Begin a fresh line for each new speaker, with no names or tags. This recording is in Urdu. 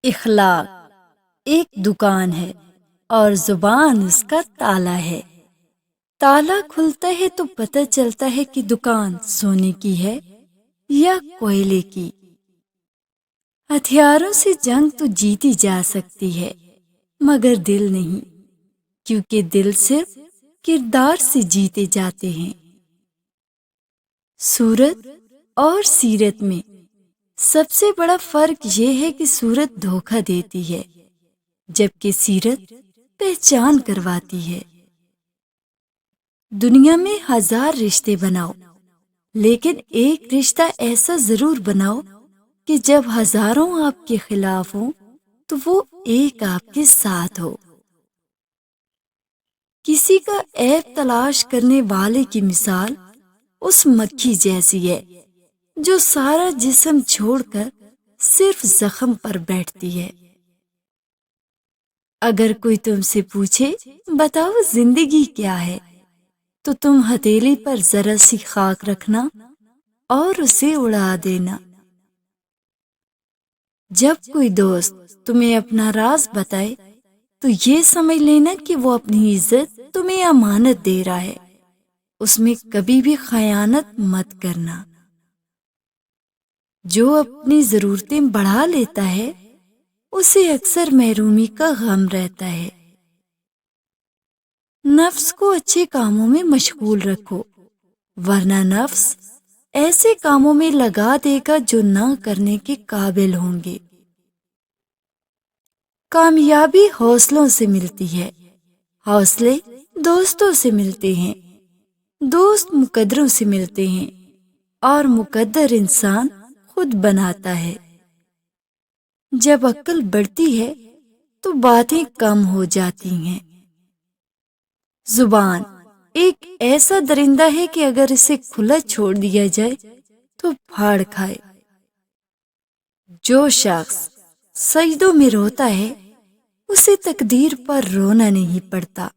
اخلاق ایک دکان ہے اور زبان اس کا تالا ہے۔ تالا کھلتا ہے تو پتہ چلتا ہے کہ دکان سونے کی ہے یا کوئلے کی۔ ہتھیاروں سے جنگ تو جیتی جا سکتی ہے مگر دل نہیں، کیونکہ دل صرف کردار سے جیتے جاتے ہیں۔ صورت اور سیرت میں سب سے بڑا فرق یہ ہے کہ صورت دھوکہ دیتی ہے جبکہ سیرت پہچان کرواتی ہے۔ دنیا میں 1000 رشتے بناؤ لیکن ایک رشتہ ایسا ضرور بناؤ کہ جب ہزاروں آپ کے خلاف ہوں تو وہ ایک آپ کے ساتھ ہو۔ کسی کا عیب تلاش کرنے والے کی مثال اس مکھی جیسی ہے جو سارا جسم چھوڑ کر صرف زخم پر بیٹھتی ہے۔ اگر کوئی تم سے پوچھے بتاؤ زندگی کیا ہے تو تم ہتھیلی پر ذرا سی خاک رکھنا اور اسے اڑا دینا۔ جب کوئی دوست تمہیں اپنا راز بتائے تو یہ سمجھ لینا کہ وہ اپنی عزت تمہیں امانت دے رہا ہے، اس میں کبھی بھی خیانت مت کرنا۔ جو اپنی ضرورتیں بڑھا لیتا ہے اسے اکثر محرومی کا غم رہتا ہے۔ نفس کو اچھے کاموں میں مشغول رکھو ورنہ نفس ایسے کاموں میں لگا دے گا جو نہ کرنے کے قابل ہوں گے۔ کامیابی حوصلوں سے ملتی ہے، حوصلے دوستوں سے ملتے ہیں، دوست مقدروں سے ملتے ہیں اور مقدر انسان خود بناتا ہے۔ جب عقل بڑھتی ہے تو باتیں کم ہو جاتی ہیں۔ زبان ایک ایسا درندہ ہے کہ اگر اسے کھلا چھوڑ دیا جائے تو پھاڑ کھائے۔ جو شخص سجدوں میں روتا ہے اسے تقدیر پر رونا نہیں پڑتا۔